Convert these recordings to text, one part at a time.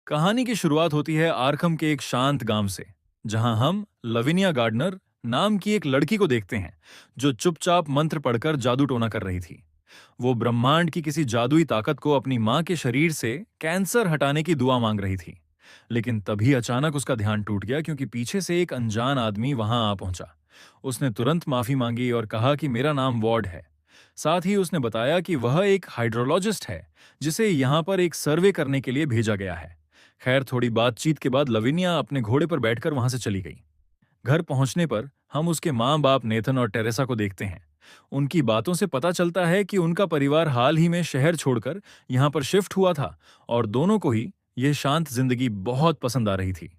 कहानी की शुरुआत होती है आर्खम के एक शांत गांव से, जहां हम लविनिया गार्डनर नाम की एक लड़की को देखते हैं, जो चुपचाप मंत्र पढ़कर जादू टोना कर रही थी। वो ब्रह्मांड की किसी जादुई ताकत को अपनी मां के शरीर से कैंसर हटाने की दुआ मांग रही थी। लेकिन तभी अचानक उसका ध्यान टूट गया, क्योंकि पीछे से एक अनजान आदमी वहां आ पहुंचा। उसने तुरंत माफी मांगी और कहा कि मेरा नाम वॉर्ड है। साथ ही उसने बताया कि वह एक हाइड्रोलॉजिस्ट है, जिसे यहाँ पर एक सर्वे करने के लिए भेजा गया है। खैर, थोड़ी बातचीत के बाद लविनिया अपने घोड़े पर बैठकर वहां से चली गई। घर पहुंचने पर हम उसके माँ बाप नेथन और टेरेसा को देखते हैं। उनकी बातों से पता चलता है कि उनका परिवार हाल ही में शहर छोड़कर यहाँ पर शिफ्ट हुआ था, और दोनों को ही यह शांत जिंदगी बहुत पसंद आ रही थी।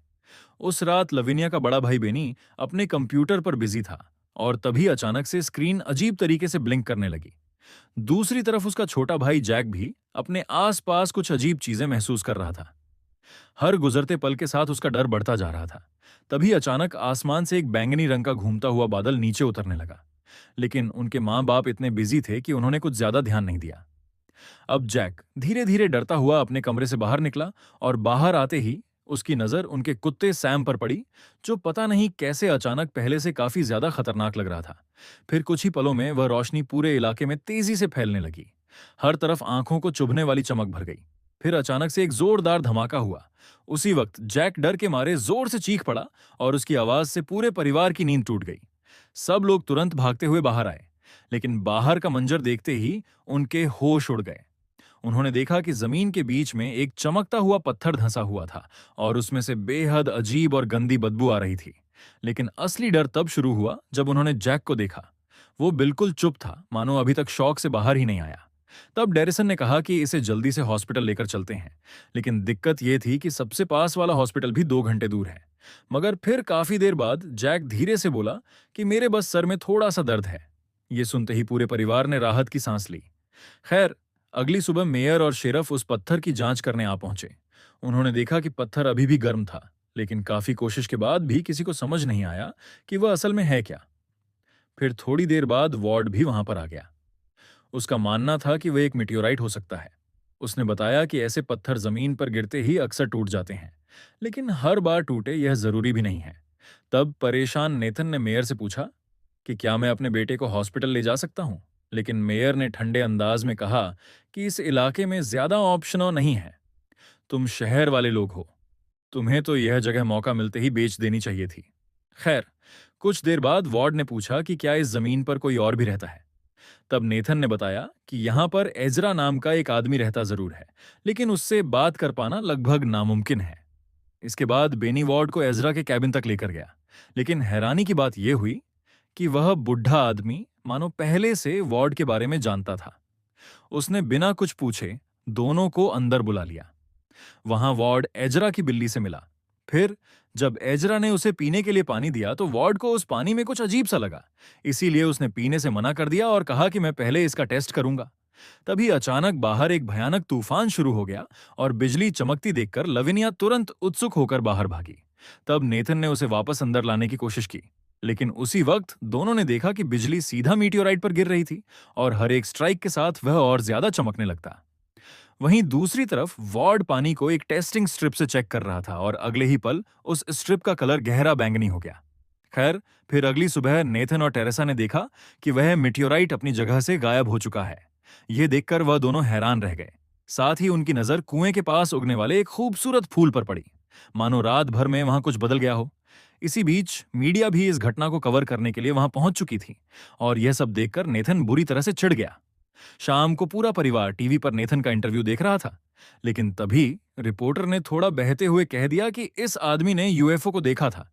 उस रात लविनिया का बड़ा भाई बेनी अपने कंप्यूटर पर बिजी था, और तभी अचानक से स्क्रीन अजीब तरीके से ब्लिंक करने लगी। दूसरी तरफ उसका छोटा भाई जैक भी अपने आसपास कुछ अजीब चीजें महसूस कर रहा था। हर गुजरते पल के साथ उसका डर बढ़ता जा रहा था। तभी अचानक आसमान से एक बैंगनी रंग का घूमता हुआ बादल नीचे उतरने लगा। लेकिन उनके माँ बाप इतने बिजी थे कि उन्होंने कुछ ज्यादा ध्यान नहीं दिया। अब जैक धीरे धीरे डरता हुआ अपने कमरे से बाहर निकला, और बाहर आते ही उसकी नजर उनके कुत्ते सैम पर पड़ी, जो पता नहीं कैसे अचानक पहले से काफी ज्यादा खतरनाक लग रहा था। फिर कुछ ही पलों में वह रोशनी पूरे इलाके में तेजी से फैलने लगी। हर तरफ आंखों को चुभने वाली चमक भर गई। फिर अचानक से एक जोरदार धमाका हुआ। उसी वक्त जैक डर के मारे जोर से चीख पड़ा, और उसकी आवाज से पूरे परिवार की नींद टूट गई। सब लोग तुरंत भागते हुए बाहर आए, लेकिन बाहर का मंजर देखते ही उनके होश उड़ गए। उन्होंने देखा कि जमीन के बीच में एक चमकता हुआ पत्थर धंसा हुआ था, और उसमें से बेहद अजीब और गंदी बदबू आ रही थी। लेकिन असली डर तब शुरू हुआ जब उन्होंने जैक को देखा। वो बिल्कुल चुप था, मानो अभी तक शौक से बाहर ही नहीं आया। तब डेरिसन ने कहा कि इसे जल्दी से हॉस्पिटल लेकर चलते हैं। लेकिन दिक्कत यह थी कि सबसे पास वाला हॉस्पिटल भी 2 घंटे दूर है। मगर फिर काफी देर बाद जैक धीरे से बोला कि मेरे बस सर में थोड़ा सा दर्द है। ये सुनते ही पूरे परिवार ने राहत की सांस ली। खैर, अगली सुबह मेयर और शेरफ उस पत्थर की जांच करने आ पहुंचे। उन्होंने देखा कि पत्थर अभी भी गर्म था, लेकिन काफी कोशिश के बाद भी किसी को समझ नहीं आया कि वह असल में है क्या। फिर थोड़ी देर बाद वार्ड भी वहां पर आ गया। उसका मानना था कि वह एक मिटियोराइट हो सकता है। उसने बताया कि ऐसे पत्थर जमीन पर गिरते ही अक्सर टूट जाते हैं, लेकिन हर बार टूटे यह जरूरी भी नहीं है। तब परेशान नेथन ने मेयर से पूछा कि क्या मैं अपने बेटे को हॉस्पिटल ले जा सकता हूं। लेकिन मेयर ने ठंडे अंदाज में कहा कि इस इलाके में ज्यादा ऑप्शनों नहीं है। तुम शहर वाले लोग हो, तुम्हें तो यह जगह मौका मिलते ही बेच देनी चाहिए थी। खैर, कुछ देर बाद वार्ड ने पूछा कि क्या इस जमीन पर कोई और भी रहता है। तब नेथन ने बताया कि यहां पर एजरा नाम का एक आदमी रहता जरूर है, लेकिन उससे बात कर पाना लगभग नामुमकिन है। इसके बाद बेनी वार्ड को एजरा के कैबिन तक लेकर गया। लेकिन हैरानी की बात यह हुई कि वह बुढ़ा आदमी मानो पहले से वार्ड के बारे में जानता था। उसने बिना कुछ पूछे दोनों को अंदर बुला लिया। वहां वार्ड एजरा की बिल्ली से मिला। फिर जब एजरा ने उसे पीने के लिए पानी दिया, तो वार्ड को उस पानी में कुछ अजीब सा लगा। इसीलिए उसने पीने से मना कर दिया और कहा कि मैं पहले इसका टेस्ट करूंगा। तभी अचानक बाहर एक भयानक तूफान शुरू हो गया, और बिजली चमकती देखकर लविनिया तुरंत उत्सुक होकर बाहर भागी। तब नेथन ने उसे वापस अंदर लाने की कोशिश की, लेकिन उसी वक्त दोनों ने देखा कि बिजली सीधा मीटियोराइट पर गिर रही थी, और हर एक स्ट्राइक के साथ वह और ज्यादा चमकने लगता। वहीं दूसरी तरफ वार्ड पानी को एक टेस्टिंग स्ट्रिप से चेक कर रहा था, और अगले ही पल उस स्ट्रिप का कलर गहरा बैंगनी हो गया। खैर, फिर अगली सुबह नेथन और टेरेसा ने देखा कि वह मिटियोराइट अपनी जगह से गायब हो चुका है। यह देखकर वह दोनों हैरान रह गए। साथ ही उनकी नजर कुएं के पास उगने वाले एक खूबसूरत फूल पर पड़ी, मानो रात भर में वहां कुछ बदल गया हो। इसी बीच मीडिया भी इस घटना को कवर करने के लिए वहां पहुंच चुकी थी, और यह सब देखकर नेथन बुरी तरह से चिढ़ गया। शाम को पूरा परिवार टीवी पर नेथन का इंटरव्यू देख रहा था। लेकिन तभी रिपोर्टर ने थोड़ा बहते हुए कह दिया कि इस आदमी ने यूएफओ को देखा था।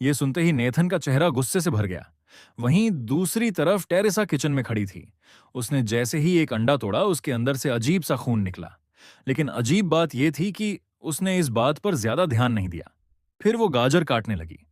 यह सुनते ही नेथन का चेहरा गुस्से से भर गया। वहीं दूसरी तरफ टेरेसा किचन में खड़ी थी। उसने जैसे ही एक अंडा तोड़ा, उसके अंदर से अजीब सा खून निकला। लेकिन अजीब बात यह थी कि उसने इस बात पर ज्यादा ध्यान नहीं दिया। फिर वो गाजर काटने लगी।